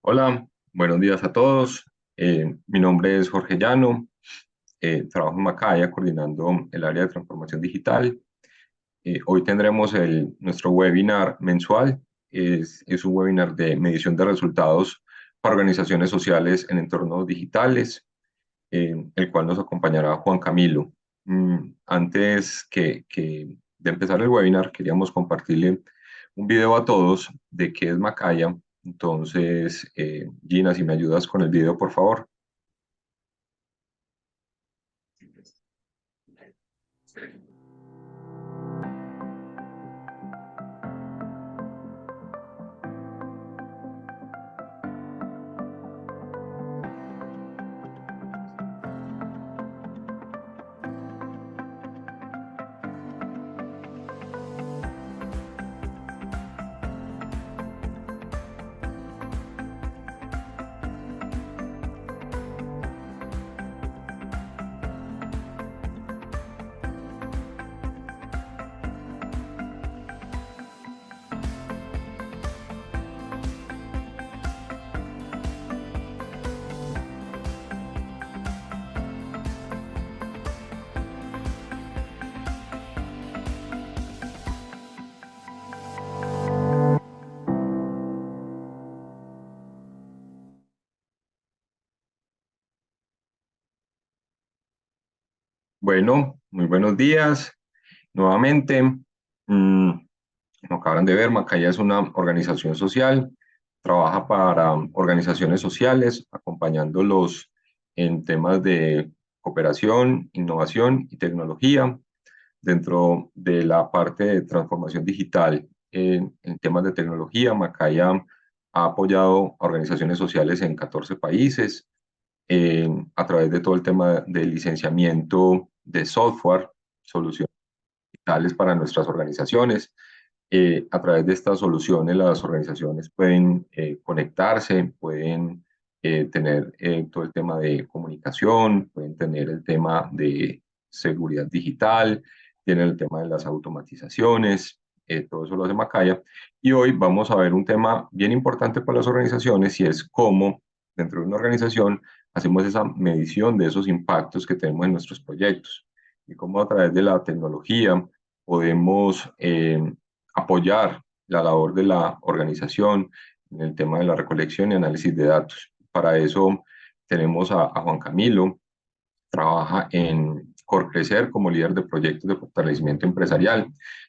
Hola, buenos días a todos. Mi nombre es Jorge Llano. Trabajo en Macaya coordinando el área de transformación digital. Hoy tendremos nuestro webinar mensual. Es un webinar de medición de resultados para organizaciones sociales en entornos digitales, el cual nos acompañará Juan Camilo. Antes de empezar el webinar, queríamos compartirle un video a todos de qué es Macaya. Entonces, Gina, si me ayudas con el video, por favor. Bueno, muy buenos días. Nuevamente, como acaban de ver, Macaya es una organización social, trabaja para organizaciones sociales, acompañándolos en temas de cooperación, innovación y tecnología. Dentro de la parte de transformación digital en temas de tecnología, Macaya ha apoyado a organizaciones sociales en 14 países a través de todo el tema de licenciamiento de software, soluciones digitales para nuestras organizaciones. A través de estas soluciones, las organizaciones pueden conectarse, pueden tener todo el tema de comunicación, pueden tener el tema de seguridad digital, tienen el tema de las automatizaciones, todo eso lo hace Macaya. Y hoy vamos a ver un tema bien importante para las organizaciones y es cómo dentro de una organización hacemos esa medición de esos impactos que tenemos en nuestros proyectos y cómo a través de la tecnología podemos apoyar la labor de la organización en el tema de la recolección y análisis de datos. Para eso tenemos a Juan Camilo, trabaja en Corcrecer como líder de proyectos de fortalecimiento empresarial.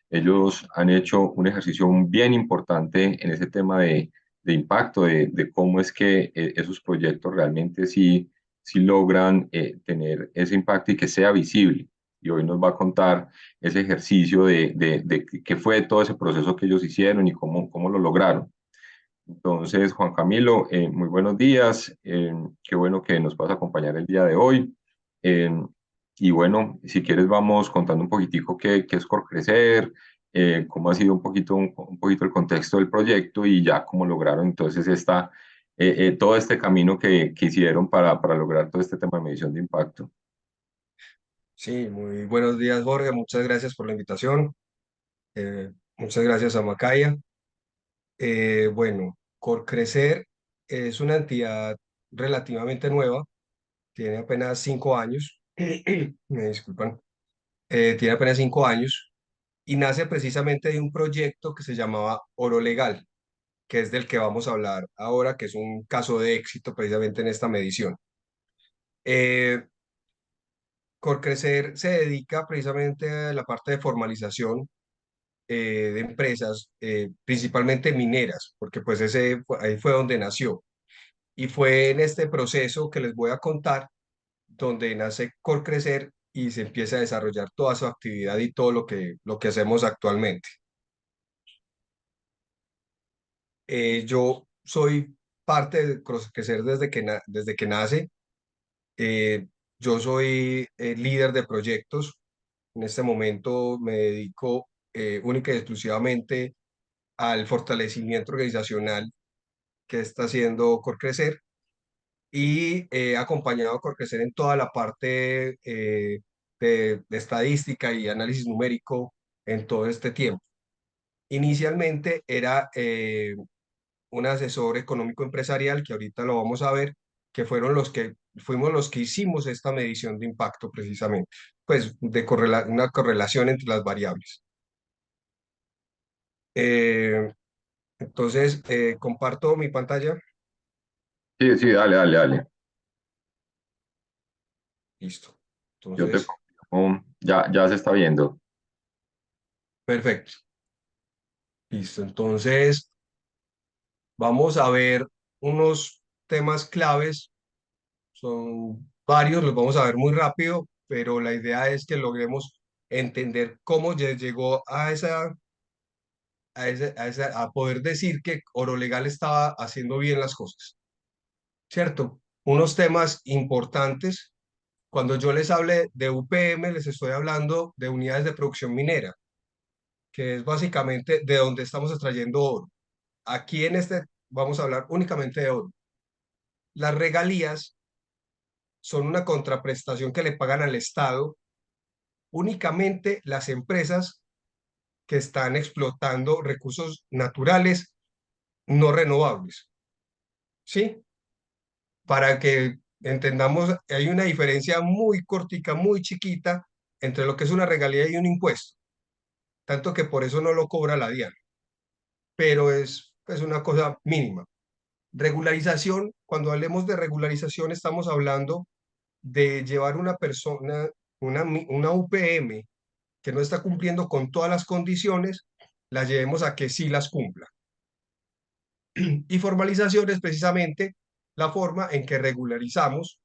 Ellos han hecho un ejercicio bien importante en ese tema de impacto, de cómo es que esos proyectos realmente sí logran tener ese impacto y que sea visible. Y hoy nos va a contar ese ejercicio de qué fue todo ese proceso que ellos hicieron y cómo lo lograron. Entonces, Juan Camilo, muy buenos días. Qué bueno que nos vas a acompañar el día de hoy. Eh, y bueno, si quieres vamos contando un poquitico qué es Corcrecer, cómo ha sido un poquito el contexto del proyecto y ya cómo lograron entonces todo este camino que hicieron para lograr todo este tema de medición de impacto. Sí, muy buenos días, Jorge. Muchas gracias por la invitación. Muchas gracias a Macaya. Bueno, Corcrecer es una entidad relativamente nueva, tiene apenas 5 años. Me disculpan. Tiene apenas 5 años y nace precisamente de un proyecto que se llamaba Oro Legal, que es del que vamos a hablar ahora, que es un caso de éxito precisamente en esta medición. Eh, Corcrecer se dedica precisamente a la parte de formalización de empresas, principalmente mineras, porque pues ahí fue donde nació. Y fue en este proceso que les voy a contar donde nace Corcrecer y se empieza a desarrollar toda su actividad y todo lo que hacemos actualmente. Yo soy parte de Corcrecer desde que nace. Eh, yo soy líder de proyectos. En este momento me dedico única y exclusivamente al fortalecimiento organizacional que está haciendo Corcrecer y he acompañado a Corcrecer en toda la parte de estadística y análisis numérico en todo este tiempo. Inicialmente era un asesor económico empresarial, que ahorita lo vamos a ver, que fuimos los que hicimos esta medición de impacto precisamente, pues de una correlación entre las variables. Eh, entonces, comparto mi pantalla. Sí, sí, dale, dale, dale. Listo. Yo te Entonces, confirmo, ya se está viendo. perfecto. Listo. Entonces, vamos a ver unos temas claves. Son varios, los vamos a ver muy rápido, pero la idea es que logremos entender cómo llegó a poder decir que Oro Legal estaba haciendo bien las cosas, ¿cierto? Unos temas importantes. Cuando yo les hable de UPM, les estoy hablando de unidades de producción minera, que es básicamente de donde estamos extrayendo oro. Aquí en este vamos a hablar únicamente de oro. Las regalías son una contraprestación que le pagan al Estado únicamente las empresas que están explotando recursos naturales no renovables. ¿Sí? Para que entendamos, hay una diferencia muy cortica, muy chiquita entre lo que es una regalía y un impuesto, tanto que por eso no lo cobra la DIAN, pero es una cosa mínima. Regularización, cuando hablemos de regularización, estamos hablando de llevar una persona, una UPM que no está cumpliendo con todas las condiciones, la llevemos a que sí las cumpla. Y formalización es precisamente la forma en que regularizamos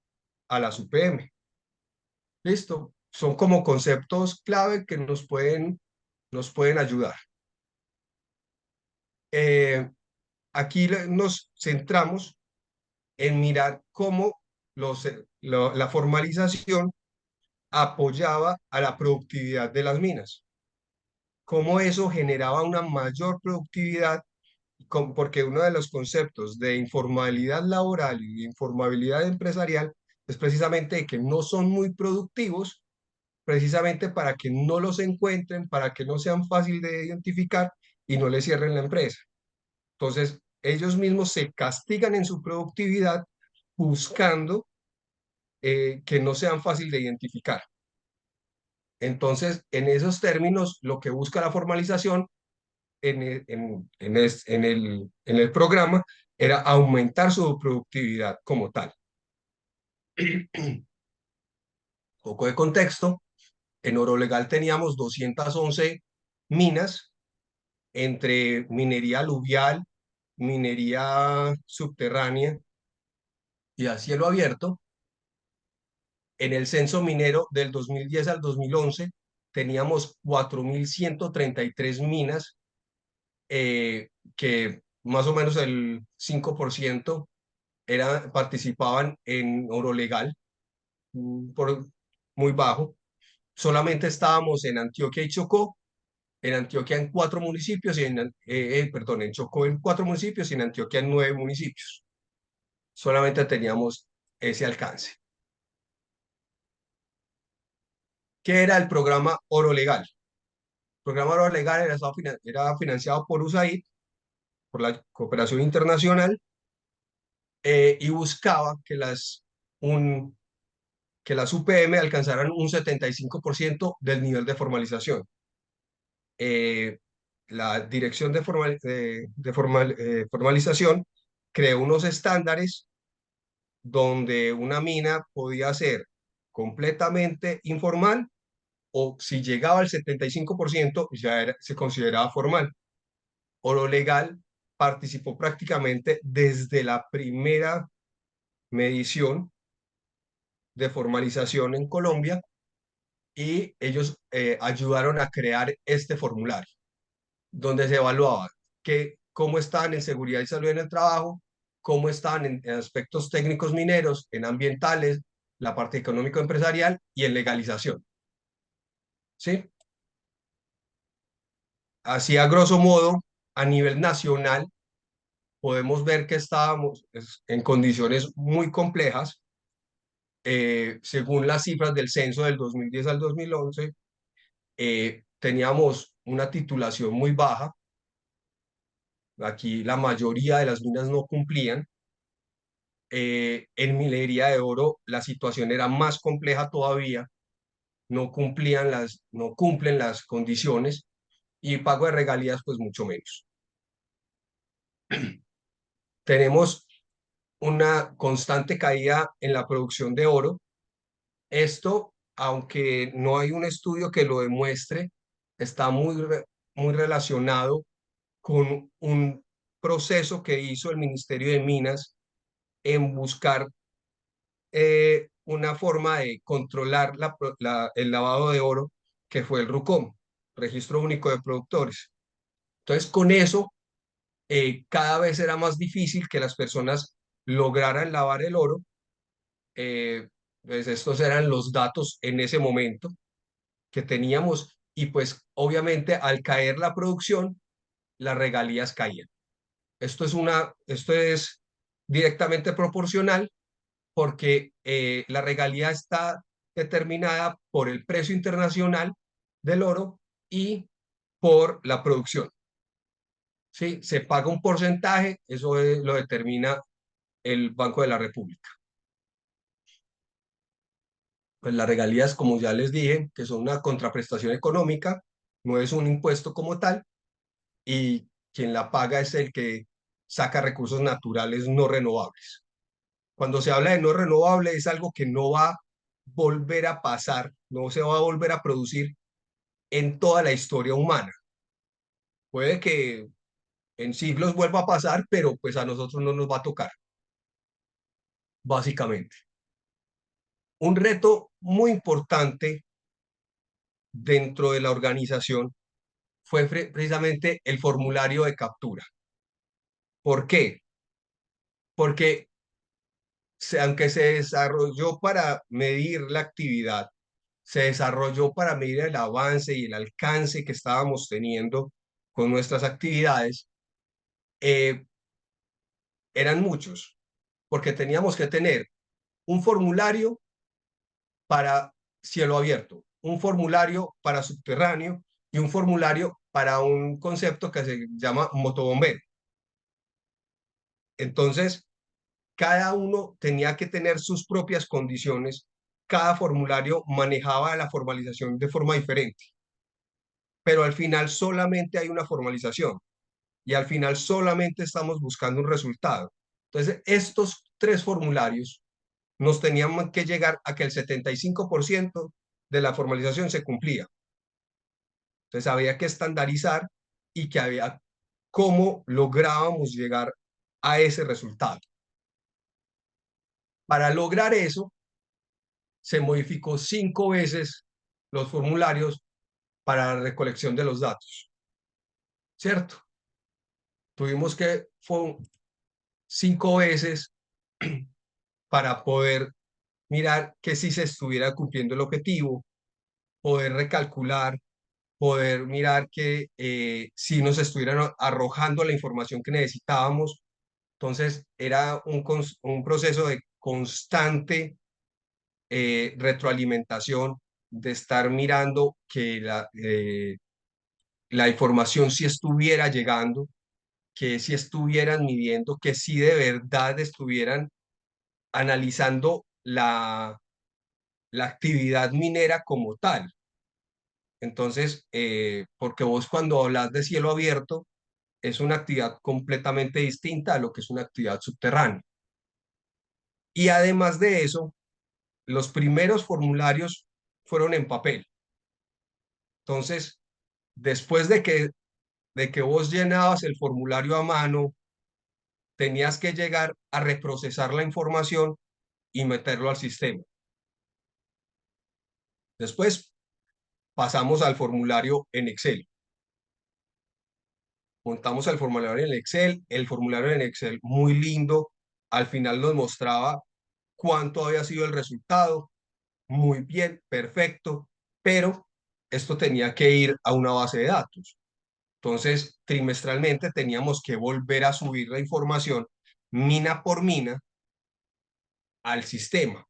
a las UPM. ¿Listo? Son como conceptos clave que nos pueden ayudar. Eh, Aquí nos centramos en mirar cómo la formalización apoyaba a la productividad de las minas, cómo eso generaba una mayor productividad, porque uno de los conceptos de informalidad laboral y de informabilidad empresarial es precisamente que no son muy productivos, precisamente para que no los encuentren, para que no sean fácil de identificar y no les cierren la empresa. Entonces, ellos mismos se castigan en su productividad buscando que no sean fácil de identificar. Entonces, en esos términos, lo que busca la formalización en el programa era aumentar su productividad como tal. Un poco de contexto, en Oro Legal teníamos 211 minas entre minería aluvial, minería subterránea y a cielo abierto. En el censo minero del 2010 al 2011 teníamos 4.133 minas, que más o menos el 5% participaban en oro legal, por muy bajo. Solamente estábamos en Antioquia y Chocó, en Antioquia en 4 municipios, perdón, en Chocó en 4 municipios y en Antioquia en 9 municipios. Solamente teníamos ese alcance. ¿Qué era el programa Oro Legal? El programa Oro Legal era financiado por USAID, por la cooperación internacional, y buscaba un, que las UPM alcanzaran un 75% del nivel de formalización. Eh, la Dirección de Formalización creó unos estándares donde una mina podía ser completamente informal o si llegaba al 75% se consideraba formal. O lo legal participó prácticamente desde la primera medición de formalización en Colombia y ellos ayudaron a crear este formulario donde se evaluaba cómo estaban en seguridad y salud en el trabajo, cómo estaban en aspectos técnicos mineros, en ambientales, la parte económico empresarial y en legalización. ¿Sí? Así a grosso modo, a nivel nacional, podemos ver que estábamos en condiciones muy complejas. Según las cifras del censo del 2010 al 2011, teníamos una titulación muy baja, Aquí la mayoría de las minas no cumplían. En minería de oro la situación era más compleja todavía, no cumplen las condiciones y pago de regalías pues mucho menos. Tenemos una constante caída en la producción de oro. Esto, aunque no hay un estudio que lo demuestre, está muy relacionado con un proceso que hizo el Ministerio de Minas en buscar una forma de controlar el lavado de oro, que fue el RUCOM, Registro Único de Productores. Entonces, con eso, cada vez era más difícil que las personas lograran lavar el oro. eh, pues estos eran los datos en ese momento que teníamos y pues obviamente al caer la producción, las regalías caían. Esto es directamente proporcional porque la regalía está determinada por el precio internacional del oro y por la producción. ¿Sí? Se paga un porcentaje, lo determina el Banco de la República. Pues las regalías, como ya les dije, que son una contraprestación económica, no es un impuesto como tal, y quien la paga es el que saca recursos naturales no renovables. Cuando se habla de no renovable es algo que no va a volver a pasar, no se va a volver a producir en toda la historia humana. Puede que en siglos vuelva a pasar, pero pues a nosotros no nos va a tocar, básicamente. Un reto muy importante dentro de la organización fue precisamente el formulario de captura. ¿Por qué? Porque aunque se desarrolló para medir la actividad, se desarrolló para medir el avance y el alcance que estábamos teniendo con nuestras actividades, eh, eran muchos, porque teníamos que tener un formulario para cielo abierto, un formulario para subterráneo y un formulario para un concepto que se llama motobombero. Entonces, cada uno tenía que tener sus propias condiciones, cada formulario manejaba la formalización de forma diferente, pero al final solamente hay una formalización y al final solamente estamos buscando un resultado. Entonces, estos tres formularios nos tenían que llegar a que el 75% de la formalización se cumplía. Entonces, había que estandarizar y que había cómo lográbamos llegar a ese resultado. Para lograr eso, se modificó 5 veces los formularios para la recolección de los datos, ¿cierto? Tuvimos que, fue 5 veces para poder mirar que si se estuviera cumpliendo el objetivo, poder recalcular, poder mirar que si nos estuvieran arrojando la información que necesitábamos. Entonces, era un proceso de constante retroalimentación, de estar mirando que la información sí estuviera llegando, que sí estuvieran midiendo, que sí de verdad estuvieran analizando la actividad minera como tal. Entonces, porque vos cuando hablas de cielo abierto, es una actividad completamente distinta a lo que es una actividad subterránea. Y además de eso, los primeros formularios fueron en papel. Entonces, después de que vos llenabas el formulario a mano, tenías que llegar a reprocesar la información y meterlo al sistema. Después pasamos al formulario en Excel. Montamos el formulario en Excel, el formulario en Excel muy lindo, al final nos mostraba cuánto había sido el resultado, muy bien, perfecto, pero esto tenía que ir a una base de datos. Entonces, trimestralmente teníamos que volver a subir la información mina por mina al sistema,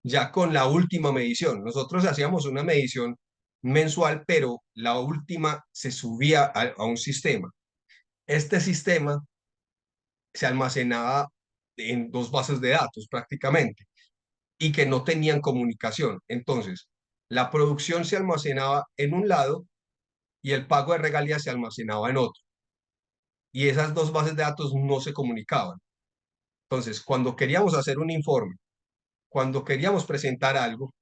ya con la última medición. Nosotros hacíamos una medición mensual, pero la última se subía a un sistema. Este sistema se almacenaba en dos bases de datos prácticamente y que no tenían comunicación. Entonces, la producción se almacenaba en un lado y el pago de regalías se almacenaba en otro. Y esas dos bases de datos no se comunicaban. Entonces, cuando queríamos hacer un informe, cuando queríamos presentar algo,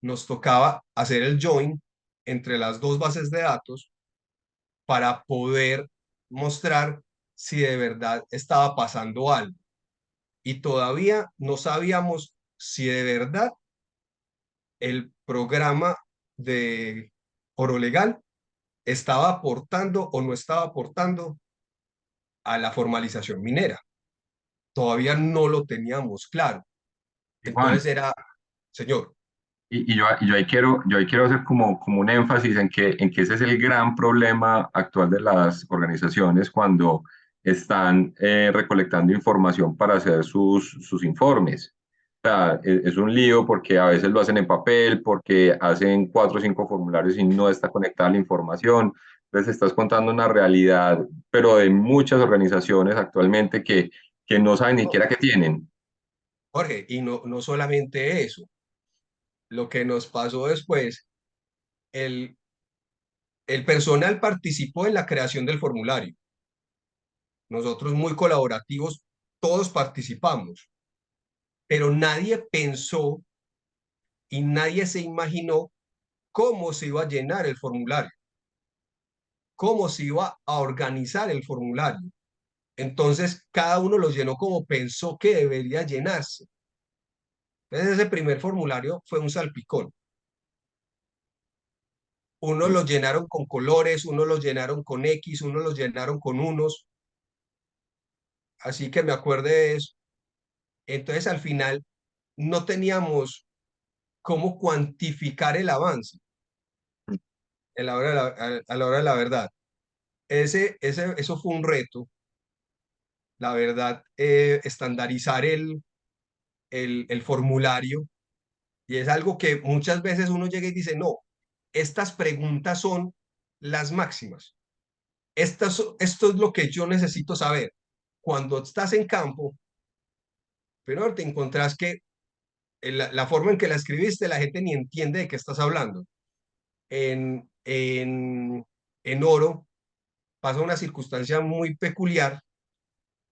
nos tocaba hacer el join entre las dos bases de datos para poder mostrar si de verdad estaba pasando algo. Y todavía no sabíamos si de verdad el programa de Oro Legal estaba aportando o no estaba aportando a la formalización minera. Todavía no lo teníamos claro. Y Juan, Entonces era, señor, yo ahí quiero hacer como un énfasis en que ese es el gran problema actual de las organizaciones cuando están recolectando información para hacer sus informes. O sea, es un lío porque a veces lo hacen en papel, porque hacen 4 o 5 formularios y no está conectada la información. Entonces estás contando una realidad, pero de muchas organizaciones actualmente que no saben ni no, siquiera qué tienen. Jorge, y no solamente eso, lo que nos pasó después, el, el personal participó en la creación del formulario. Nosotros muy colaborativos, todos participamos, pero nadie pensó y nadie se imaginó cómo se iba a llenar el formulario, cómo se iba a organizar el formulario. Entonces, cada uno lo llenó como pensó que debería llenarse. Entonces, ese primer formulario fue un salpicón. Unos los llenaron con colores, unos los llenaron con X, unos los llenaron con unos, así que me acuerdo de eso. Entonces, al final, no teníamos cómo cuantificar el avance a la hora de a la hora de la verdad. Eso fue un reto, la verdad, estandarizar el formulario. Y es algo que muchas veces uno llega y dice, no, estas preguntas son las máximas. Esto es lo que yo necesito saber. Cuando estás en campo, pero te encontrás que la forma en que la escribiste, la gente ni entiende de qué estás hablando. En, en, en oro pasa una circunstancia muy peculiar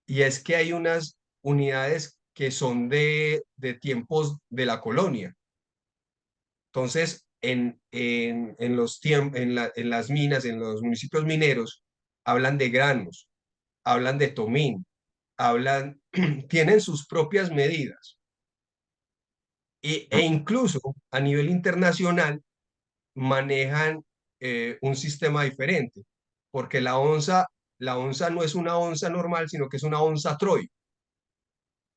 y es que hay unas unidades que son de tiempos de la colonia. Entonces, en los en las minas, en los municipios mineros, hablan de granos, hablan de tomín, hablan, tienen sus propias medidas. E incluso a nivel internacional manejan un sistema diferente, porque la onza no es una onza normal, sino que es una onza Troy,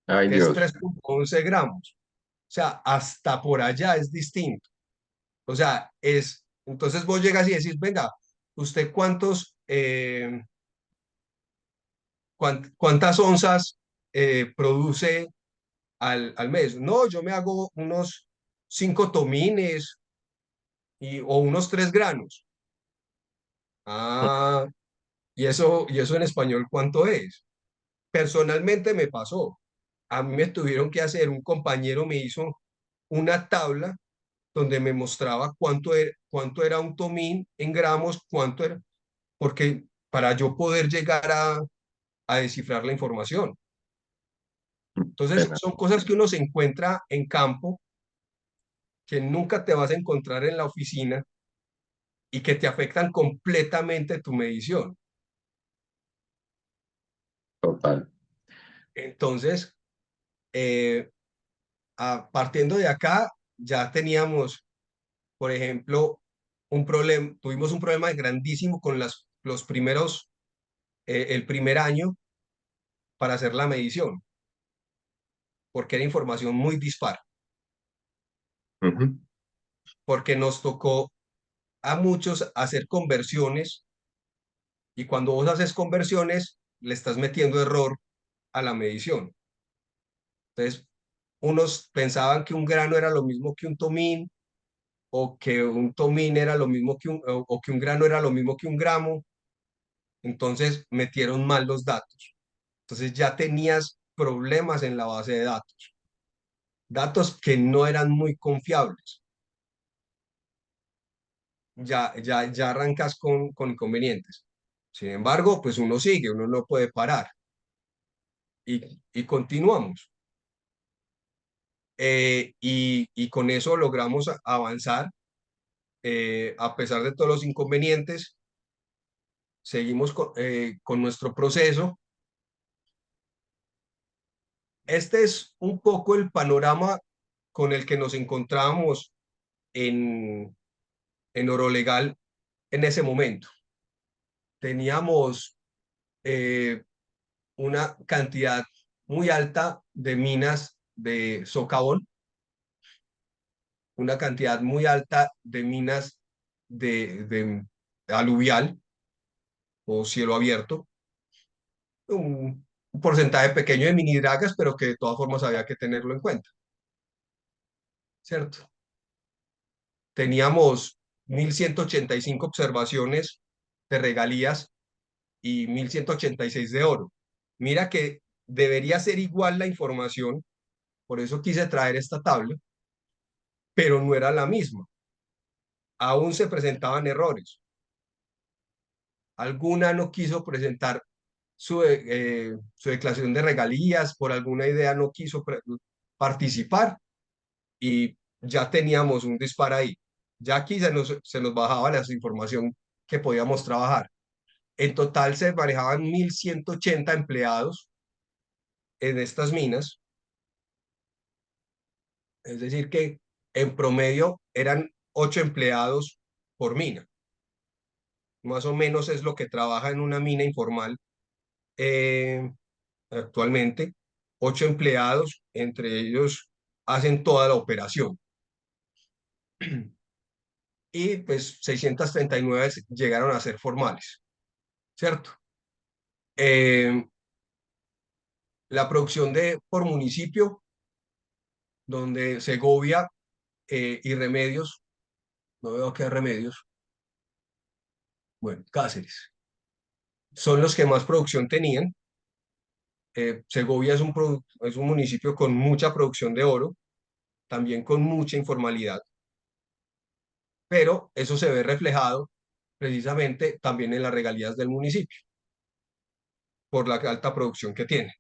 Ay, que es Dios. 3,11 gramos. O sea, hasta por allá es distinto. O sea, entonces vos llegas y decís, venga, ¿usted cuántas onzas produce al mes? No, yo me hago unos 5 tomines o unos 3 granos. Ah, y eso en español, ¿cuánto es? Personalmente me pasó. A mí me tuvieron que hacer, un compañero me hizo una tabla donde me mostraba cuánto era un tomín en gramos, cuánto era, porque para yo poder llegar a descifrar la información. Entonces, Pena. son cosas que uno se encuentra en campo, que nunca te vas a encontrar en la oficina y que te afectan completamente tu medición. Total. Entonces, eh, partiendo de acá, ya teníamos, por ejemplo, tuvimos un problema grandísimo con el primer año para hacer la medición, porque era información muy dispar, Ujú. porque nos tocó a muchos hacer conversiones y cuando vos haces conversiones le estás metiendo error a la medición. Entonces, unos pensaban que un grano era lo mismo que un tomín o que un tomín era lo mismo que o que un grano era lo mismo que un gramo Entonces metieron mal los datos. Entonces ya tenías problemas en la base de datos, datos que no eran muy confiables. Ya arrancas con inconvenientes. Sin embargo, pues uno sigue, uno no puede parar y continuamos. Y con eso logramos avanzar. A pesar de todos los inconvenientes, seguimos con nuestro proceso. Este es un poco el panorama con el que nos encontramos en, en Oro Legal en ese momento. Teníamos eh, una cantidad muy alta de minas de socavón, una cantidad muy alta de minas de aluvial o cielo abierto, un porcentaje pequeño de mini dragas, pero que de todas formas había que tenerlo en cuenta, ¿cierto? Teníamos 1.185 observaciones de regalías y 1.186 de oro. Mira que debería ser igual la información, por eso quise traer esta tabla, pero no era la misma. Aún se presentaban errores. Alguna no quiso presentar su declaración de regalías, por alguna idea no quiso participar y ya teníamos un disparo ahí. Ya aquí se nos bajaba la información que podíamos trabajar. En total se manejaban 1.180 empleados en estas minas, es decir, que en promedio eran 8 empleados por mina. Más o menos es lo que trabaja en una mina informal eh, actualmente. 8 empleados, entre ellos hacen toda la operación. Y pues 639 llegaron a ser formales, ¿cierto? Eh, la producción por municipio, donde Segovia y Remedios, no veo qué Remedios, bueno, Cáceres, son los que más producción tenían. Segovia es un municipio con mucha producción de oro, también con mucha informalidad, pero eso se ve reflejado precisamente también en las regalías del municipio, por la alta producción que tiene,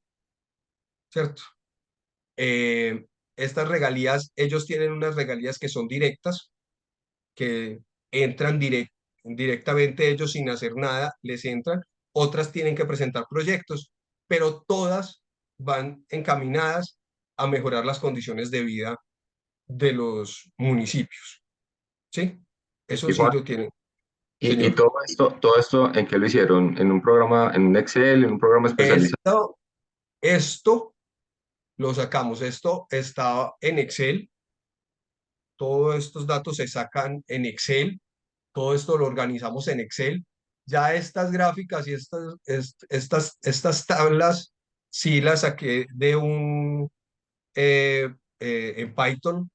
¿cierto? Eh, Estas regalías, ellos tienen unas regalías que son directas, que entran directamente ellos sin hacer nada, les entran, otras tienen que presentar proyectos, pero todas van encaminadas a mejorar las condiciones de vida de los municipios, ¿sí? Eso Y sí Juan, lo tienen, y señor. todo esto, ¿en qué lo hicieron? ¿En un programa, en un Excel, en un programa especializado? Esto lo sacamos, esto está en Excel, todos estos datos se sacan en Excel, todo esto lo organizamos en Excel. Ya estas gráficas y estas tablas sí las saqué de en Python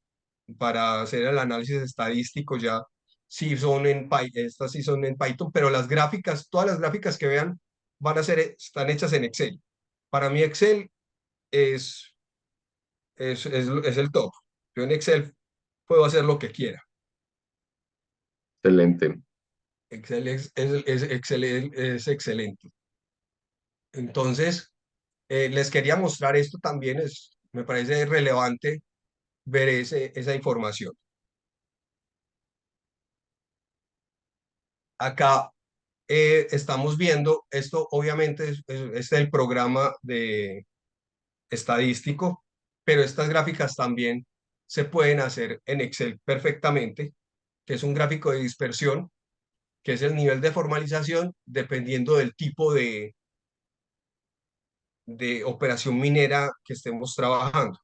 para hacer el análisis estadístico, ya sí son estas sí son en Python, pero las gráficas, todas las gráficas que vean están hechas en Excel. Para mí Excel es, es el top. Yo en Excel puedo hacer lo que quiera. Excelente. Excel es excelente. Entonces, les quería mostrar esto también, me parece relevante ver esa información. Acá estamos viendo, esto obviamente es el programa de estadístico, pero estas gráficas también se pueden hacer en Excel perfectamente, que es un gráfico de dispersión, que es el nivel de formalización dependiendo del tipo de operación minera que estemos trabajando,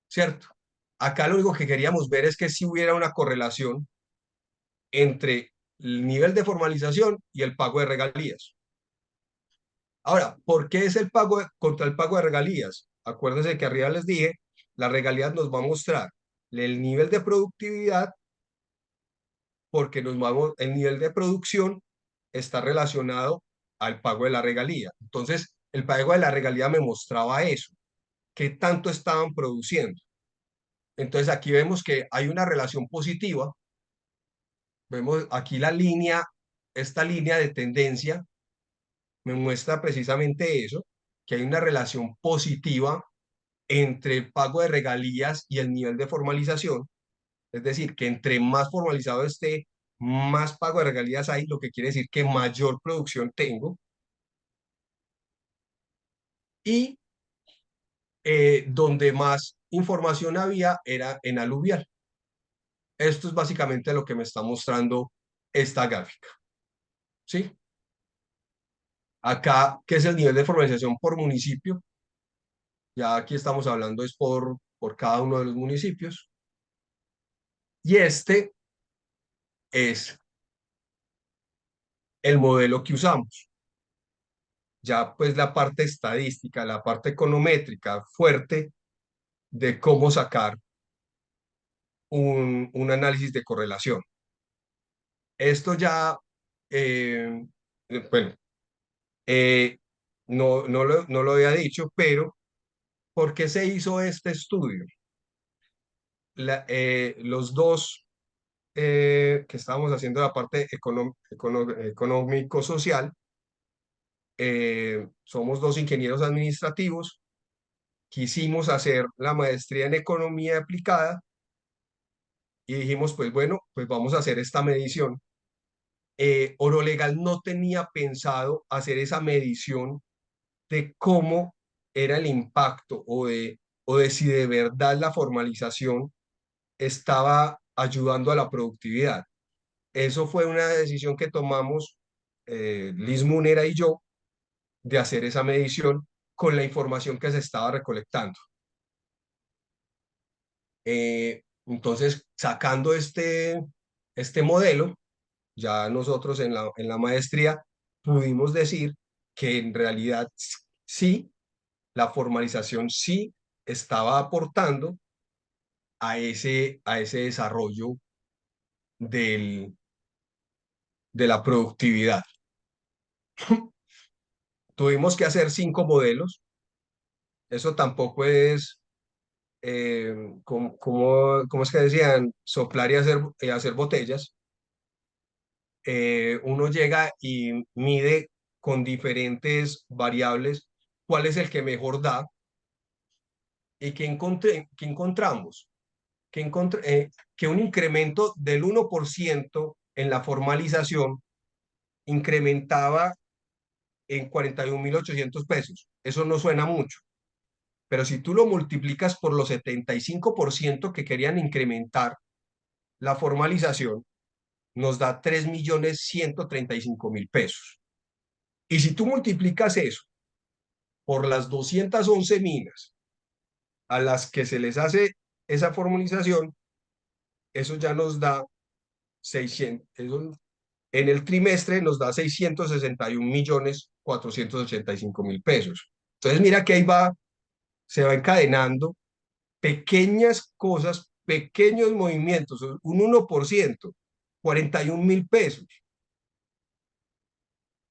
¿cierto? Acá lo único que queríamos ver es que si hubiera una correlación entre el nivel de formalización y el pago de regalías. Ahora, ¿por qué es contra el pago de regalías? Acuérdense que arriba les dije, la regalías nos va a mostrar el nivel de productividad, porque el nivel de producción está relacionado al pago de la regalía. Entonces, el pago de la regalía me mostraba eso, qué tanto estaban produciendo. Entonces, aquí vemos que hay una relación positiva. Vemos aquí la línea, esta línea de tendencia me muestra precisamente eso, que hay una relación positiva entre el pago de regalías y el nivel de formalización. Es decir, que entre más formalizado esté, más pago de regalías hay, lo que quiere decir que mayor producción tengo. Y donde más información había era en aluvial. Esto es básicamente lo que me está mostrando esta gráfica. ¿Sí? Acá, ¿qué es el nivel de formalización por municipio? Ya aquí estamos hablando es por cada uno de los municipios. Y este es el modelo que usamos. Ya pues la parte estadística, la parte econométrica fuerte de cómo sacar un análisis de correlación. Esto ya, eh, bueno, eh, no lo había dicho, pero ¿por qué se hizo este estudio? Los dos que estábamos haciendo la parte económico-social, somos dos ingenieros administrativos, quisimos hacer la maestría en economía aplicada y dijimos, pues bueno, pues vamos a hacer esta medición. Oro Legal no tenía pensado hacer esa medición de cómo era el impacto o de si de verdad la formalización estaba ayudando a la productividad. Eso fue una decisión que tomamos Liz Munera y yo de hacer esa medición con la información que se estaba recolectando. Entonces, sacando este modelo, ya nosotros en la maestría pudimos decir que en realidad sí, la formalización sí estaba aportando a ese desarrollo del, de la productividad. Tuvimos que hacer 5 modelos. Eso tampoco es, ¿cómo es que decían? Soplar y hacer botellas. Uno llega y mide con diferentes variables cuál es el que mejor da y que encontramos. Que un incremento del 1% en la formalización incrementaba en 41.800 pesos. Eso no suena mucho, pero si tú lo multiplicas por los 75% que querían incrementar la formalización, nos da 3.135.000 pesos. Y si tú multiplicas eso por las 211 minas a las que se les hace esa formalización, eso ya nos da 600, en el trimestre nos da 661.485.000 pesos. Entonces mira que ahí se va encadenando pequeñas cosas, pequeños movimientos, un 1%, 41.000 pesos.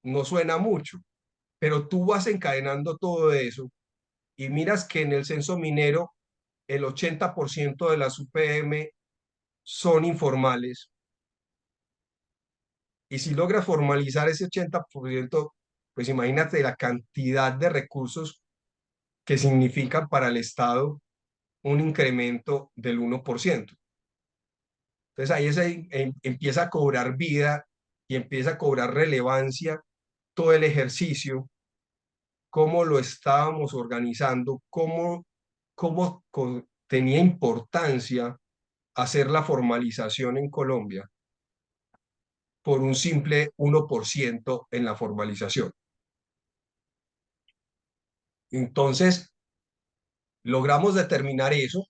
No suena mucho, pero tú vas encadenando todo eso y miras que en el censo minero el 80% de las UPM son informales. Y si logras formalizar ese 80%, pues imagínate la cantidad de recursos que significan para el Estado un incremento del 1%. Entonces ahí empieza a cobrar vida y empieza a cobrar relevancia todo el ejercicio, cómo lo estábamos organizando, cómo tenía importancia hacer la formalización en Colombia por un simple 1% en la formalización. Entonces, logramos determinar eso.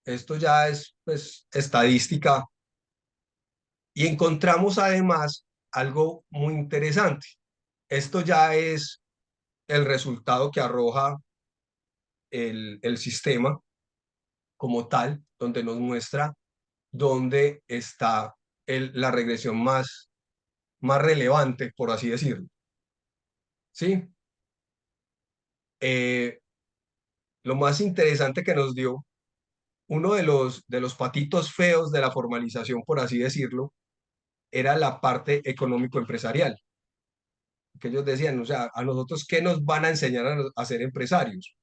Esto ya es pues, estadística y encontramos además algo muy interesante. Esto ya es el resultado que arroja el sistema como tal, donde nos muestra dónde está la regresión más relevante, por así decirlo. ¿sí? Eh, lo más interesante que nos dio, uno de los patitos feos de la formalización, por así decirlo, era la parte económico-empresarial, que ellos decían, o sea, a nosotros, ¿qué nos van a enseñar a ser empresarios?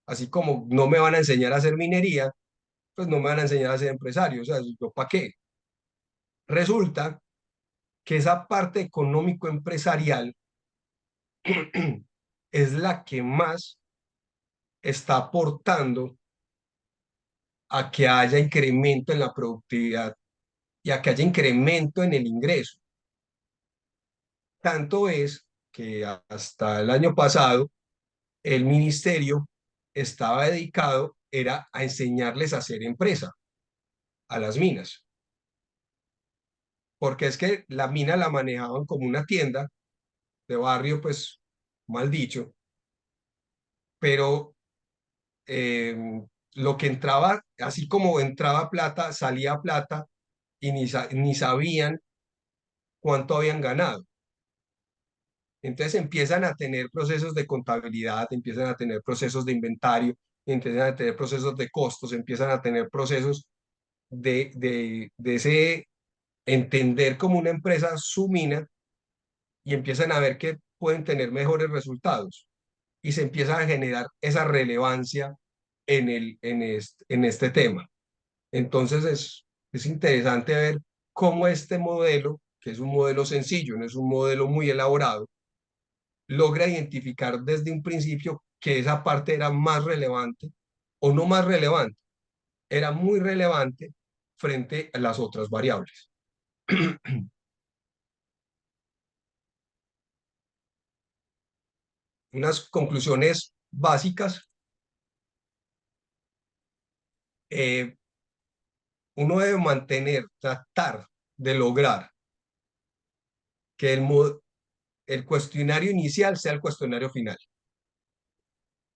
Así como no me van a enseñar a hacer minería, pues no me van a enseñar a ser empresario, o sea, ¿yo para qué? Resulta que esa parte económico-empresarial es la que más está aportando a que haya incremento en la productividad y a que haya incremento en el ingreso. Tanto es que hasta el año pasado el ministerio estaba dedicado era a enseñarles a hacer empresa a las minas, porque es que la mina la manejaban como una tienda de barrio, pues mal dicho, pero eh, lo que entraba, así como entraba plata, salía plata y ni sabían cuánto habían ganado. Entonces empiezan a tener procesos de contabilidad, empiezan a tener procesos de inventario, empiezan a tener procesos de costos, empiezan a tener procesos de ese entender como una empresa su mina y empiezan a ver que pueden tener mejores resultados y se empieza a generar esa relevancia en este tema. Entonces es interesante ver cómo este modelo, que es un modelo sencillo, no es un modelo muy elaborado, logra identificar desde un principio que esa parte era más relevante o no más relevante, era muy relevante frente a las otras variables. Unas conclusiones básicas. eh, Uno debe mantener, tratar de lograr que el cuestionario inicial sea el cuestionario final.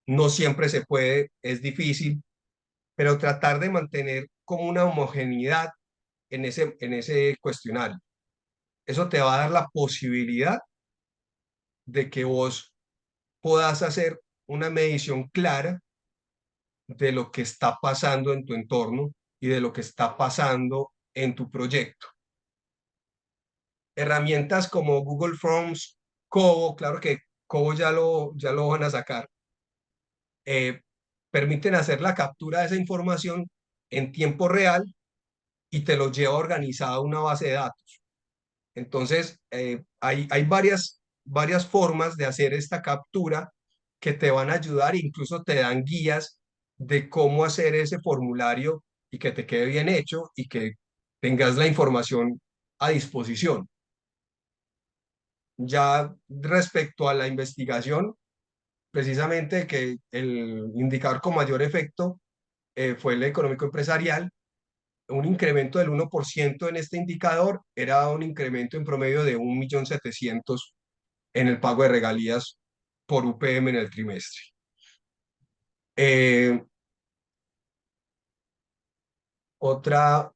No siempre se puede, es difícil, pero tratar de mantener como una homogeneidad en ese cuestionario. Eso te va a dar la posibilidad de que vos puedas hacer una medición clara de lo que está pasando en tu entorno y de lo que está pasando en tu proyecto. Herramientas como Google Forms, Cobo, claro que Cobo ya lo van a sacar, eh, permiten hacer la captura de esa información en tiempo real y te lo lleva organizado a una base de datos. Entonces, hay varias formas de hacer esta captura que te van a ayudar, incluso te dan guías de cómo hacer ese formulario y que te quede bien hecho y que tengas la información a disposición. Ya respecto a la investigación, precisamente que el indicador con mayor efecto fue el económico empresarial. Un incremento del 1% en este indicador era un incremento en promedio de 1.700.000 en el pago de regalías por UPM en el trimestre. Eh, otra,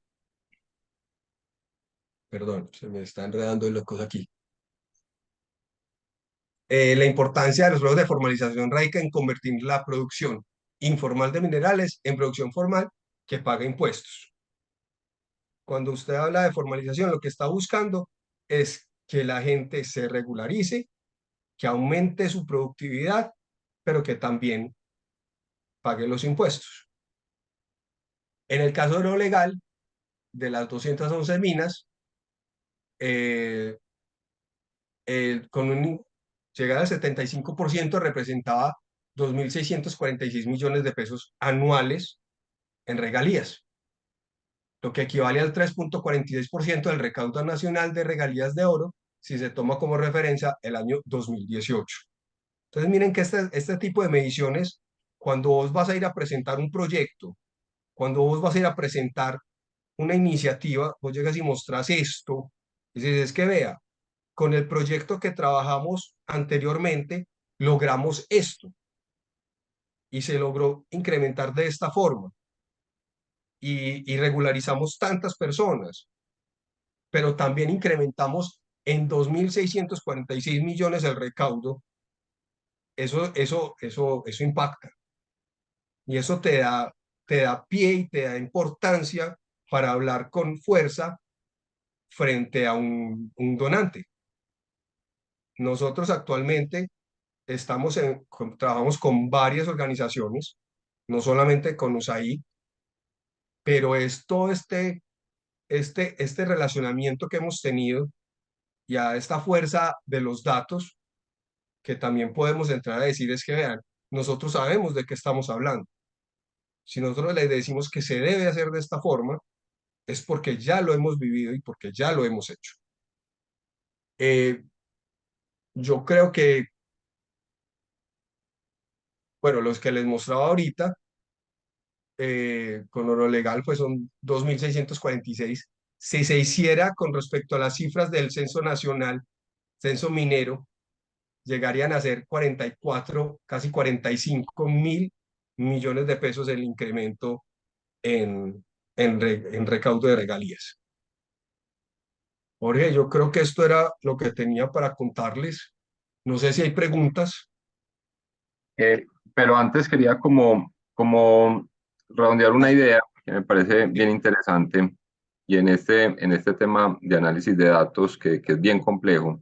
perdón, se me está enredando la cosa aquí. La importancia de los procesos de formalización radica en convertir la producción informal de minerales en producción formal que paga impuestos. Cuando usted habla de formalización, lo que está buscando es que la gente se regularice, que aumente su productividad, pero que también pague los impuestos. En el caso de lo legal, de las 211 minas, eh, con un llegar al 75% representaba 2.646 millones de pesos anuales en regalías, lo que equivale al 3.46% del recaudo nacional de regalías de oro si se toma como referencia el año 2018. Entonces miren que este tipo de mediciones, cuando vos vas a ir a presentar un proyecto, cuando vos vas a ir a presentar una iniciativa, vos llegas y mostrás esto, y dices, es que vea, con el proyecto que trabajamos anteriormente, logramos esto y se logró incrementar de esta forma y regularizamos tantas personas, pero también incrementamos en 2.646 millones el recaudo eso impacta. Y eso te da pie y te da importancia para hablar con fuerza frente a un donante. Nosotros actualmente trabajamos con varias organizaciones, no solamente con USAID, pero es todo este relacionamiento que hemos tenido y a esta fuerza de los datos que también podemos entrar a decir es que, vean, nosotros sabemos de qué estamos hablando. Si nosotros les decimos que se debe hacer de esta forma, es porque ya lo hemos vivido y porque ya lo hemos hecho. Eh, yo creo que, bueno, los que les mostraba ahorita, con oro legal, pues son 2.646. Si se hiciera con respecto a las cifras del censo nacional, censo minero, llegarían a ser 44, casi 45.000 millones de pesos el incremento en recaudo de regalías. Jorge, yo creo que esto era lo que tenía para contarles. No sé si hay preguntas. Eh, pero antes quería como redondear una idea que me parece bien interesante y en este tema de análisis de datos que es bien complejo.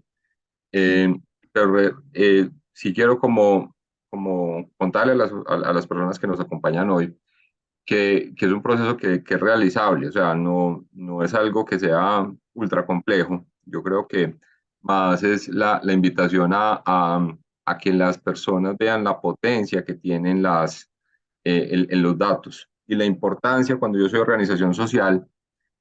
Sí, Eh, pero sí quiero como contarle a las personas que nos acompañan hoy que es un proceso que es realizable, o sea, no es algo que sea ultra complejo. Yo creo que más es la invitación a que las personas vean la potencia que tienen en los datos y la importancia cuando yo soy organización social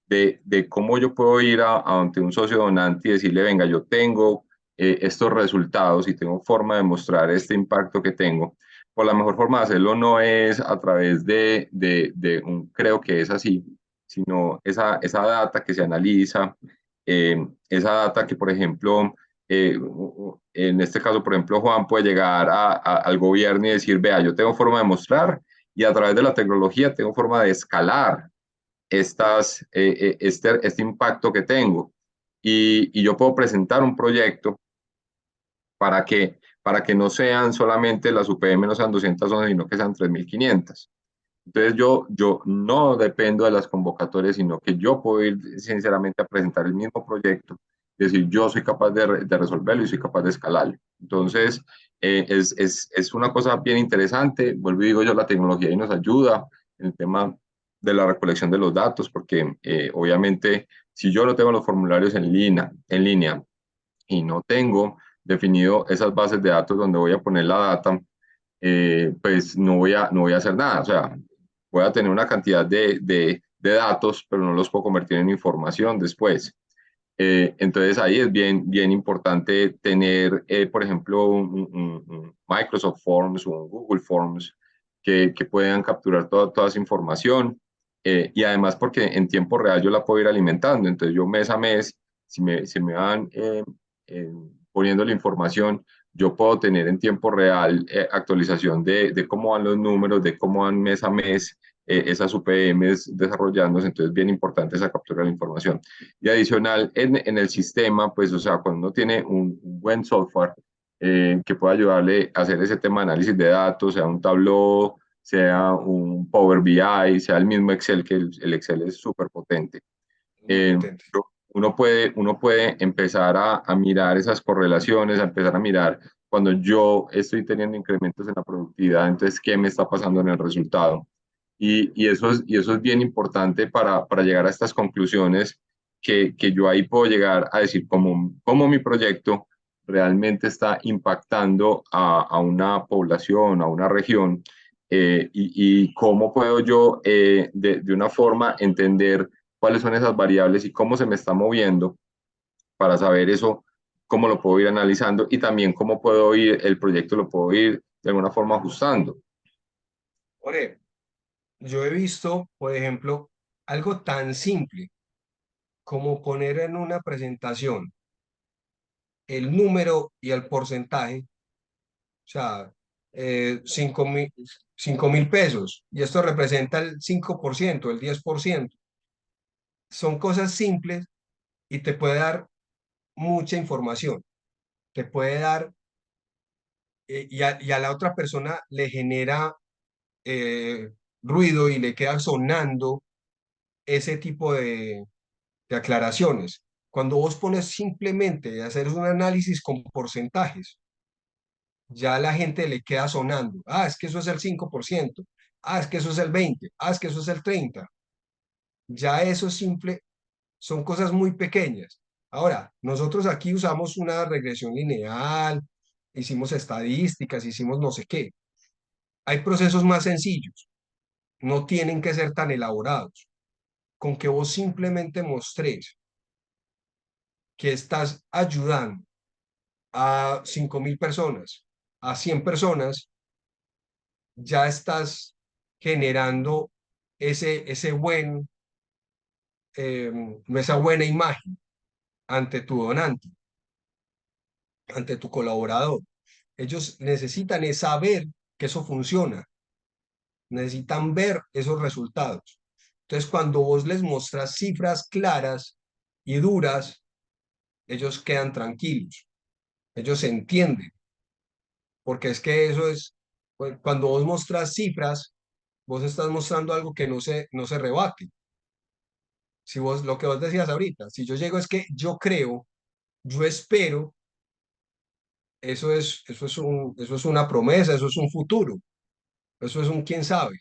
de cómo yo puedo ir ante un socio donante y decirle, venga, yo tengo estos resultados y tengo forma de mostrar este impacto que tengo. Por la mejor forma de hacerlo no es a través de un creo que es así, sino esa data que se analiza, esa data que, por ejemplo, en este caso, por ejemplo, Juan puede llegar al gobierno y decir, vea, yo tengo forma de mostrar y a través de la tecnología tengo forma de escalar este impacto que tengo. Y yo puedo presentar un proyecto para que no sean solamente las UPM, no sean 211, sino que sean 3.500. Entonces yo no dependo de las convocatorias, sino que yo puedo ir sinceramente a presentar el mismo proyecto, es decir, yo soy capaz de resolverlo y soy capaz de escalarlo. Entonces, es una cosa bien interesante. Vuelvo y digo yo, la tecnología ahí nos ayuda en el tema de la recolección de los datos, porque obviamente si yo no tengo los formularios en línea y no tengo definido esas bases de datos donde voy a poner la data, pues no voy a hacer nada. O sea, voy a tener una cantidad de datos, pero no los puedo convertir en información después. Entonces ahí es bien importante tener, por ejemplo, un Microsoft Forms o un Google Forms que puedan capturar toda esa información. Y además porque en tiempo real yo la puedo ir alimentando. Entonces yo mes a mes, si me van eh, poniendo la información, yo puedo tener en tiempo real actualización de cómo van los números, de cómo van mes a mes esas UPMs desarrollándose. Entonces bien importante esa captura de la información. Y adicional, en el sistema, pues, o sea, cuando uno tiene un buen software que pueda ayudarle a hacer ese tema de análisis de datos, sea un Tableau, sea un Power BI, sea el mismo Excel, que el Excel es súper potente. muy Eh, potente. uno puede empezar a mirar esas correlaciones, a empezar a mirar cuando yo estoy teniendo incrementos en la productividad, entonces, ¿qué me está pasando en el resultado? Y eso es bien importante para llegar a estas conclusiones que yo ahí puedo llegar a decir cómo mi proyecto realmente está impactando a una población, a una región, y cómo puedo yo de una forma entender cuáles son esas variables y cómo se me está moviendo para saber eso, cómo lo puedo ir analizando y también cómo puedo ir, el proyecto lo puedo ir de alguna forma ajustando. Jorge, yo he visto, por ejemplo, algo tan simple como poner en una presentación el número y el porcentaje, o sea, 5.000 pesos, y esto representa el 5%, el 10%. Son cosas simples y te puede dar mucha información. Te puede dar y a la otra persona le genera ruido y le queda sonando ese tipo de aclaraciones. Cuando vos pones simplemente a hacer un análisis con porcentajes, ya a la gente le queda sonando. Ah, es que eso es el 5%. Ah, es que eso es el 20%. Ah, es que eso es el 30%. Ya eso es simple, son cosas muy pequeñas. Ahora, nosotros aquí usamos una regresión lineal, hicimos estadísticas, hicimos no sé qué. Hay procesos más sencillos, no tienen que ser tan elaborados. Con que vos simplemente mostres que estás ayudando a 5.000 personas, a 100 personas, ya estás generando ese buen, eh, esa buena imagen ante tu donante, ante tu colaborador. Ellos necesitan es saber que eso funciona, necesitan ver esos resultados. Entonces, cuando vos les mostras cifras claras y duras, ellos quedan tranquilos, ellos entienden, porque es que eso es, pues, cuando vos mostras cifras, vos estás mostrando algo que no se rebate. Si vos, lo que vos decías ahorita, si yo llego es que yo creo, yo espero, eso es una promesa, eso es un futuro, eso es un quién sabe.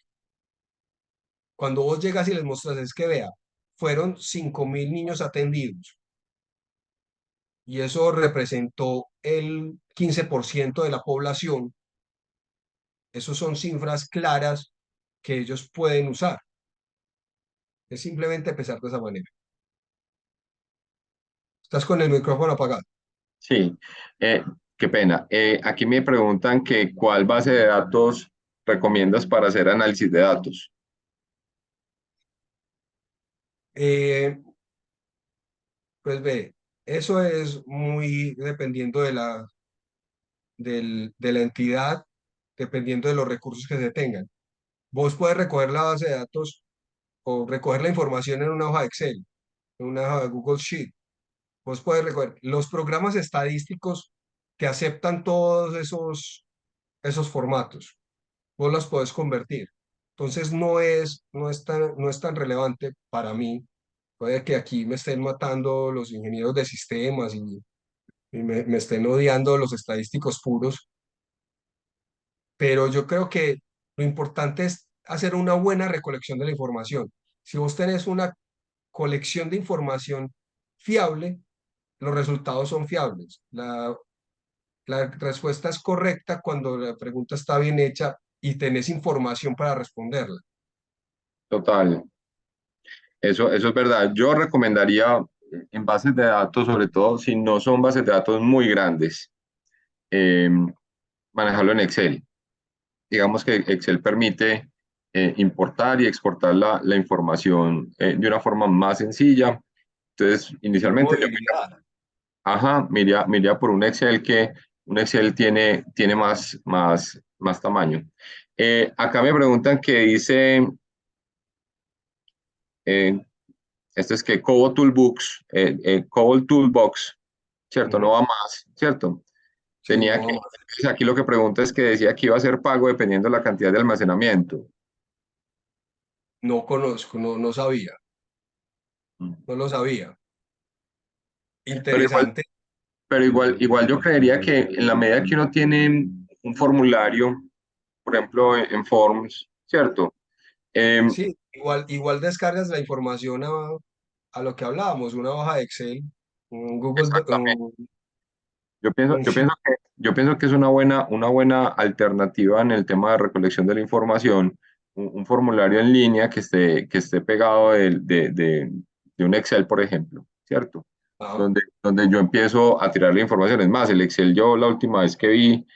Cuando vos llegas y les mostras es que vea, fueron 5.000 niños atendidos y eso representó el 15% de la población. Esas son cifras claras que ellos pueden usar. Es simplemente empezar de esa manera. Estás con el micrófono apagado. Sí, eh, qué pena. Aquí me preguntan que cuál base de datos recomiendas para hacer análisis de datos. Eh, pues ve, eso es muy dependiendo de la entidad, dependiendo de los recursos que se tengan. Vos puedes recoger la base de datos o recoger la información en una hoja de Excel, en una hoja de Google Sheet. Vos puedes recoger. Los programas estadísticos que aceptan todos esos formatos. Vos los podés convertir. Entonces no es tan relevante para mí. Puede que aquí me estén matando los ingenieros de sistemas y me estén odiando los estadísticos puros, pero yo creo que lo importante es hacer una buena recolección de la información. Si vos tenés una colección de información fiable, los resultados son fiables. La respuesta es correcta cuando la pregunta está bien hecha y tenés información para responderla. Total, eso es verdad. Yo recomendaría en bases de datos, sobre todo si no son bases de datos muy grandes, eh, manejarlo en Excel. Digamos que Excel permite importar y exportar la información de una forma más sencilla. Entonces, Mayor inicialmente yo movilidad. ajá, me iría por un Excel que un Excel tiene más tamaño. Acá me preguntan que dice, eh, esto es que Cobol Toolbox, ¿cierto? No Ujú. va más, ¿cierto? Sí, Tenía no que, vamos. pues aquí lo que pregunta es que decía que iba a ser pago dependiendo de la cantidad de almacenamiento. No conozco, no sabía, no lo sabía. Pero igual, Interesante. igual yo creería que en la medida que uno tiene un formulario, por ejemplo, en Forms, ¿cierto? Em, Sí, igual descargas la información a lo que hablábamos, una hoja de Excel, un Google, exactamente. Yo pienso, un yo sheet. pienso que, yo pienso que es una buena alternativa en el tema de recolección de la información, un formulario en línea que esté pegado de un Excel, por ejemplo, ¿cierto? Ah, Donde yo empiezo a tirar la información. Es más, el Excel, yo la última vez que vi,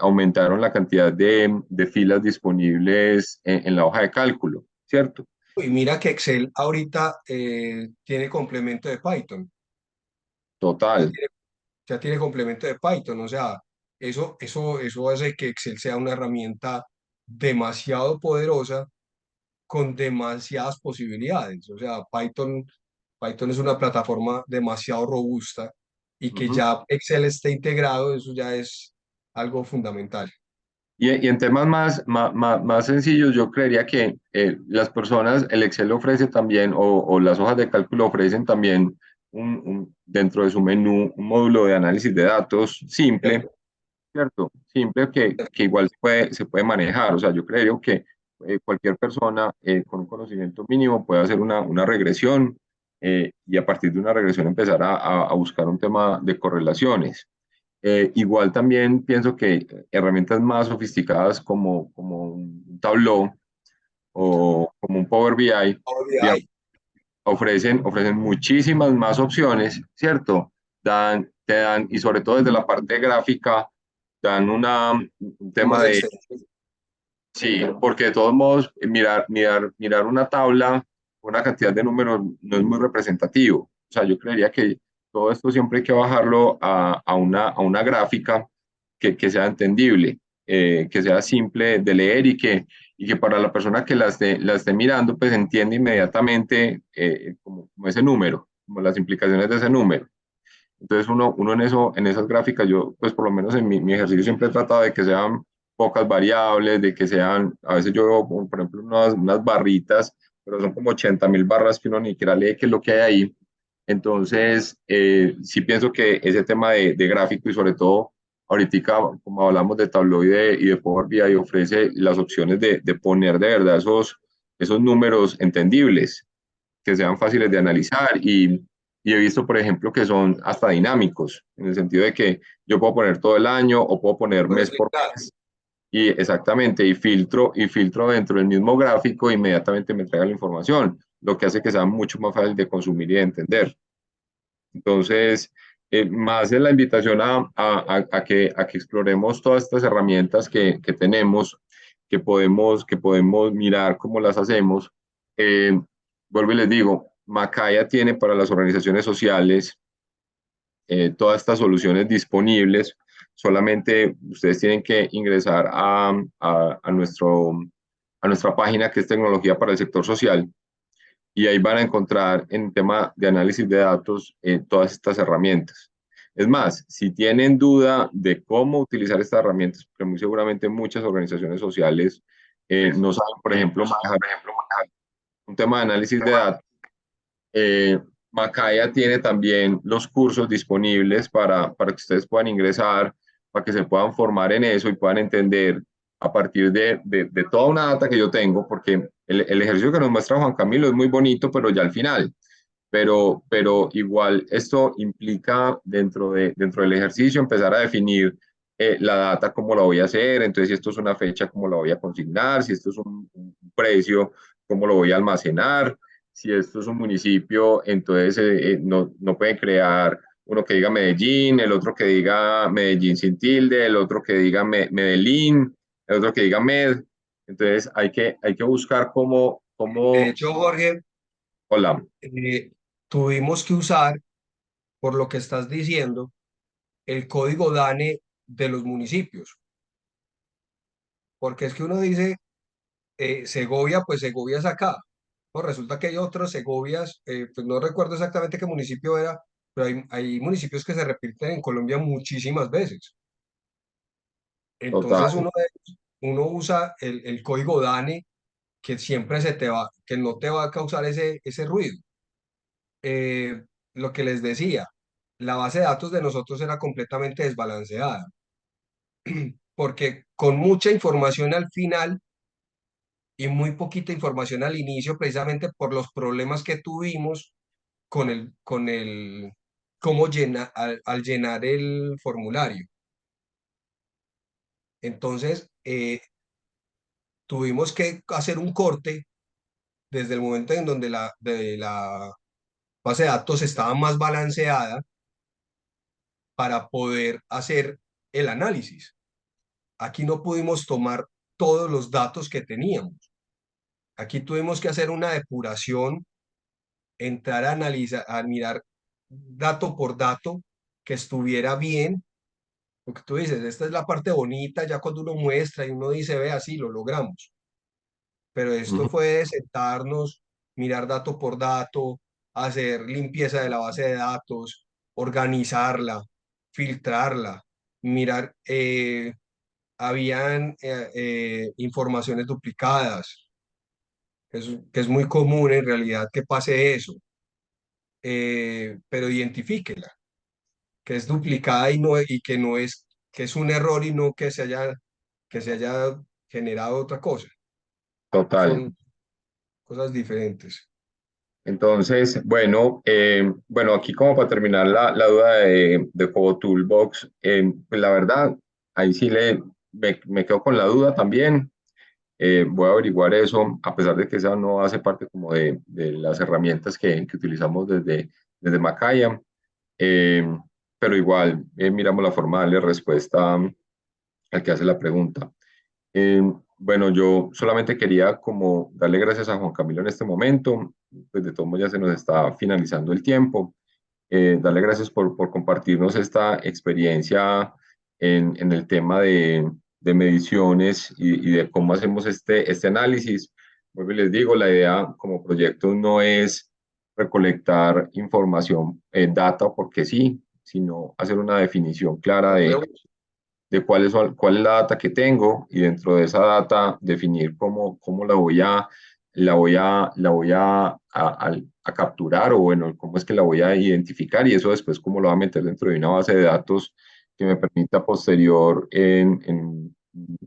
aumentaron la cantidad de filas disponibles en la hoja de cálculo, ¿cierto? y mira que Excel ahorita tiene complemento de Python. Ya Total. tiene, ya tiene complemento de Python. O sea, eso hace que Excel sea una herramienta demasiado poderosa con demasiadas posibilidades. O sea, Python es una plataforma demasiado robusta y que Ujú. ya Excel esté integrado, eso ya es algo fundamental. Y en temas más sencillos, yo creería que las personas, el Excel ofrece también, o las hojas de cálculo ofrecen también dentro de su menú un módulo de análisis de datos simple, ¿Cierto? ¿cierto? Simple que igual se puede manejar. O sea, yo creo que cualquier persona con un conocimiento mínimo puede hacer una regresión y a partir de una regresión empezar a buscar un tema de correlaciones. Igual también pienso que herramientas más sofisticadas como un Tableau o como un Power BI, digamos, ODI. ofrecen muchísimas más opciones, ¿cierto? Te dan, y sobre todo desde la parte gráfica, dan un Es tema más de, extenso. sí, porque de todos modos, mirar una tabla, una cantidad de números no es muy representativo. O sea, yo creería que todo esto siempre hay que bajarlo a una gráfica que sea entendible, que sea simple de leer y que para la persona que la esté mirando, pues entiende inmediatamente como ese número, como las implicaciones de ese número. Entonces uno en esas gráficas, yo pues por lo menos en mi ejercicio siempre he tratado de que sean pocas variables, de que sean, a veces yo veo, como, por ejemplo, unas barritas, pero son como 80.000 barras que uno ni siquiera lee qué es lo que hay ahí. Entonces, sí pienso que ese tema de gráfico y sobre todo ahorita, como hablamos de Tableau y de Power BI, ofrece las opciones de poner de verdad esos números entendibles, que sean fáciles de analizar y he visto, por ejemplo, que son hasta dinámicos, en el sentido de que yo puedo poner todo el año o puedo poner Puedes mes por filtrar. mes y exactamente, y filtro dentro del mismo gráfico, e inmediatamente me entrega la información, lo que hace que sea mucho más fácil de consumir y de entender. Entonces, más es la invitación a que exploremos todas estas herramientas que tenemos, que podemos mirar cómo las hacemos. Eh, Vuelvo y les digo, Macaya tiene para las organizaciones sociales todas estas soluciones disponibles. Solamente ustedes tienen que ingresar a nuestra página que es Tecnología para el Sector Social y ahí van a encontrar en tema de análisis de datos todas estas herramientas. Es más, si tienen duda de cómo utilizar estas herramientas, porque muy seguramente muchas organizaciones sociales no saben, por ejemplo, manejar un tema de análisis de datos, Macaya tiene también los cursos disponibles para que ustedes puedan ingresar, para que se puedan formar en eso y puedan entender a partir de toda una data que yo tengo, porque el ejercicio que nos muestra Juan Camilo es muy bonito, pero ya al final. Pero igual esto implica dentro del ejercicio empezar a definir la data, cómo la voy a hacer, entonces si esto es una fecha, cómo la voy a consignar, si esto es un precio, cómo lo voy a almacenar, si esto es un municipio, entonces no pueden crear uno que diga Medellín, el otro que diga Medellín sin tilde, el otro que diga Medellín, el otro que diga Med. Entonces hay que buscar De hecho, Jorge, hola, eh, tuvimos que usar, por lo que estás diciendo, el código DANE de los municipios, porque es que uno dice Segovia, pues Segovia es acá. Pues resulta que hay otros Segovias, pues no recuerdo exactamente qué municipio era, pero hay municipios que se repiten en Colombia muchísimas veces. total. Entonces uno usa el código DANE que siempre que no te va a causar ese ruido. Eh, lo que les decía, la base de datos de nosotros era completamente desbalanceada, porque con mucha información al final y muy poquita información al inicio, precisamente por los problemas que tuvimos con el cómo al llenar el formulario. Entonces, tuvimos que hacer un corte desde el momento en donde la base de datos estaba más balanceada para poder hacer el análisis. Aquí no pudimos tomar todos los datos que teníamos. Aquí tuvimos que hacer una depuración, entrar a analizar, a mirar dato por dato, que estuviera bien. Lo que tú dices, esta es la parte bonita, ya cuando uno muestra y uno dice, ve, así lo logramos. Pero esto Ujú. fue de sentarnos, mirar dato por dato, hacer limpieza de la base de datos, organizarla, filtrarla. mirar, habían informaciones duplicadas, que es muy común en realidad que pase eso, pero identifíquela, que es duplicada y, no, y que no es, que es un error y no que se haya generado otra cosa. Total. Son cosas diferentes. Entonces, bueno, bueno, aquí como para terminar la duda de Cobo Toolbox, pues la verdad, ahí sí me quedo con la duda también. Voy a averiguar eso, a pesar de que esa no hace parte como de las herramientas que utilizamos desde Macaya. Eh, pero igual, miramos la forma de darle respuesta al que hace la pregunta. Eh, bueno, yo solamente quería como darle gracias a Juan Camilo en este momento, pues de todos modos ya se nos está finalizando el tiempo. Darle gracias por compartirnos esta experiencia en el tema de mediciones y de cómo hacemos este análisis. Vuelvo y les digo, la idea como proyecto no es recolectar información, data porque sí, sino hacer una definición clara de cuál es la data que tengo y dentro de esa data definir cómo la voy a capturar o bueno, cómo es que la voy a identificar y eso después cómo lo voy a meter dentro de una base de datos que me permita posterior en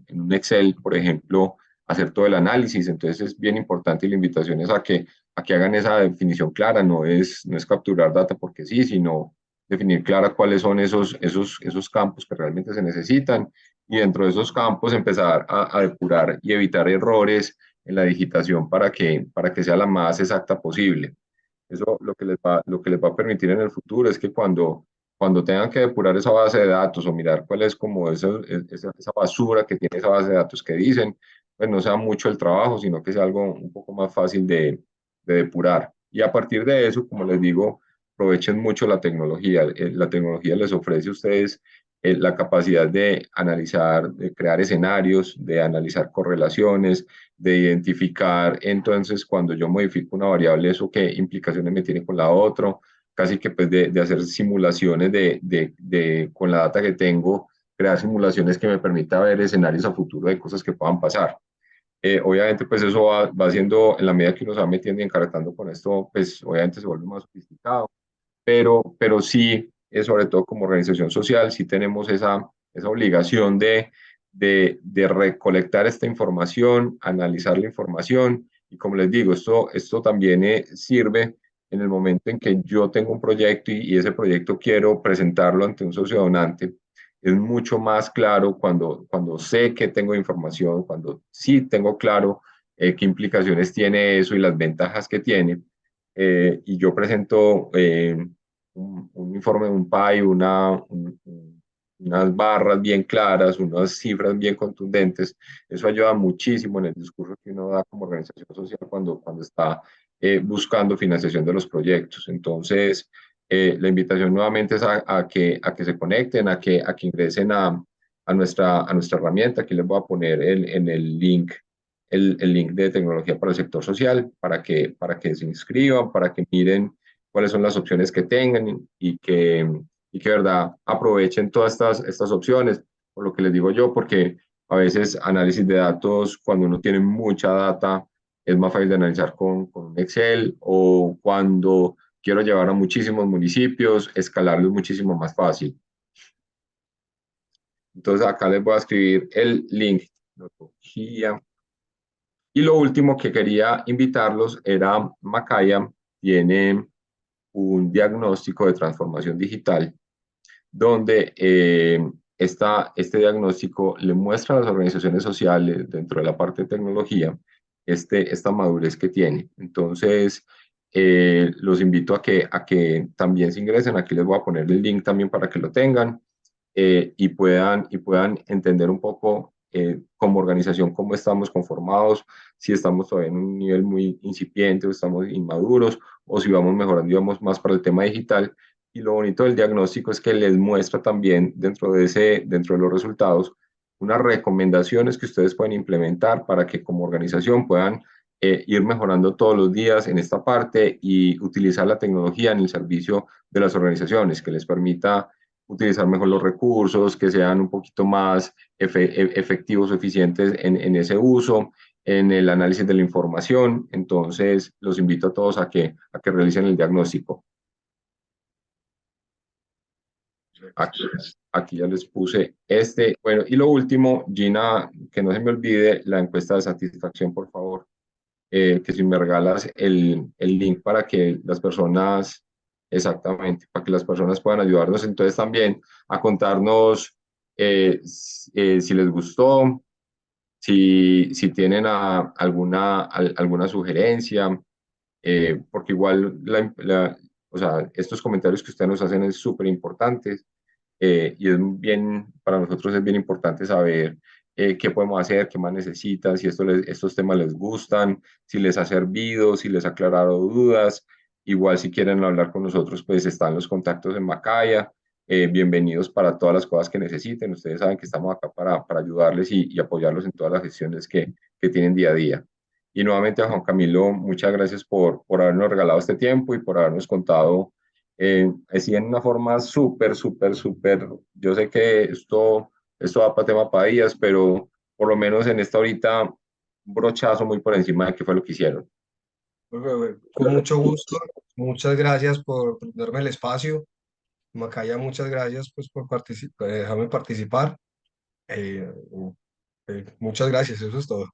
un Excel, por ejemplo, hacer todo el análisis. Entonces es bien importante y la invitación es a que hagan esa definición clara, no es capturar data porque sí, sino definir clara cuáles son esos campos que realmente se necesitan y dentro de esos campos empezar a depurar y evitar errores en la digitación para que sea la más exacta posible. Eso lo que les va a permitir en el futuro es que cuando tengan que depurar esa base de datos o mirar cuál es como esa basura que tiene esa base de datos que dicen, pues no sea mucho el trabajo, sino que sea algo un poco más fácil de depurar. Y a partir de eso, como les digo, aprovechen mucho la tecnología. La tecnología les ofrece a ustedes la capacidad de analizar, de crear escenarios, de analizar correlaciones, de identificar entonces cuando yo modifico una variable, eso qué implicaciones me tiene con la otra, casi que pues de hacer simulaciones con la data que tengo, crear simulaciones que me permita ver escenarios a futuro de cosas que puedan pasar. Obviamente pues eso va haciendo, en la medida que uno se va metiendo y encargando con esto, pues obviamente se vuelve más sofisticado, pero sí, sobre todo como organización social, sí tenemos esa obligación de recolectar esta información, analizar la información y como les digo, esto también sirve en el momento en que yo tengo un proyecto y ese proyecto quiero presentarlo ante un socio donante. Es mucho más claro cuando sé que tengo información, cuando sí tengo claro qué implicaciones tiene eso y las ventajas que tiene y yo presento un informe, un PAI, unas barras bien claras, unas cifras bien contundentes. Eso ayuda muchísimo en el discurso que uno da como organización social cuando está buscando financiación de los proyectos. Entonces, la invitación nuevamente es a que se conecten, a que ingresen a nuestra herramienta. Aquí les voy a poner en el link el link de tecnología para el sector social, para que se inscriban, para que miren cuáles son las opciones que tengan y que verdad aprovechen todas estas opciones, por lo que les digo yo, porque a veces análisis de datos, cuando uno tiene mucha data, es más fácil de analizar con un Excel o cuando quiero llevar a muchísimos municipios, escalarlo es muchísimo más fácil. Entonces acá les voy a escribir el link. Tecnología. Y lo último que quería invitarlos era Macaya tiene un diagnóstico de transformación digital donde este diagnóstico le muestra a las organizaciones sociales dentro de la parte de tecnología esta madurez que tiene. Entonces, los invito a que también se ingresen. Aquí les voy a poner el link también para que lo tengan y puedan entender un poco como organización cómo estamos conformados, si estamos todavía en un nivel muy incipiente o estamos inmaduros, o si vamos mejorando y vamos más para el tema digital. Y lo bonito del diagnóstico es que les muestra también dentro de los resultados unas recomendaciones que ustedes pueden implementar para que como organización puedan ir mejorando todos los días en esta parte y utilizar la tecnología en el servicio de las organizaciones, que les permita utilizar mejor los recursos, que sean un poquito más efectivos o eficientes en ese uso, en el análisis de la información. Entonces, los invito a todos a que realicen el diagnóstico. Aquí, aquí ya les puse este. Bueno, y lo último, Gina, que no se me olvide la encuesta de satisfacción, por favor, que si me regalas el link para que las personas, exactamente, para que las personas puedan ayudarnos entonces también a contarnos si les gustó, si tienen alguna sugerencia, porque igual o sea, estos comentarios que ustedes nos hacen es súper importantes y es bien, para nosotros es bien importante saber qué podemos hacer, qué más necesitan, si estos temas les gustan, si les ha servido, si les ha aclarado dudas. Igual si quieren hablar con nosotros, pues están los contactos en Macaya. Bienvenidos para todas las cosas que necesiten. Ustedes saben que estamos acá para ayudarles y apoyarlos en todas las gestiones que tienen día a día. Y nuevamente a Juan Camilo, muchas gracias por habernos regalado este tiempo y por habernos contado así en una forma súper, súper, súper. Yo sé que esto va para tema para días, pero por lo menos en esta ahorita, un brochazo muy por encima de qué fue lo que hicieron. Con mucho gusto, muchas gracias por darme el espacio. Macaya, muchas gracias pues, por dejarme participar. Eh, Muchas gracias, eso es todo.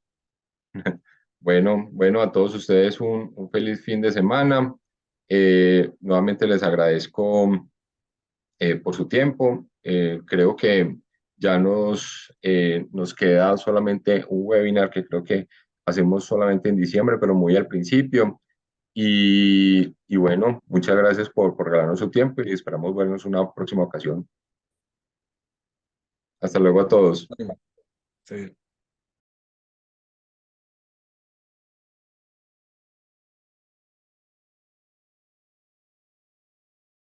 Bueno, bueno, a todos ustedes un feliz fin de semana. Nuevamente les agradezco por su tiempo. Creo que ya nos queda solamente un webinar que creo que hacemos solamente en diciembre, pero muy al principio. Y bueno, muchas gracias por regalarnos su tiempo y esperamos vernos una próxima ocasión. Hasta luego a todos. Sí.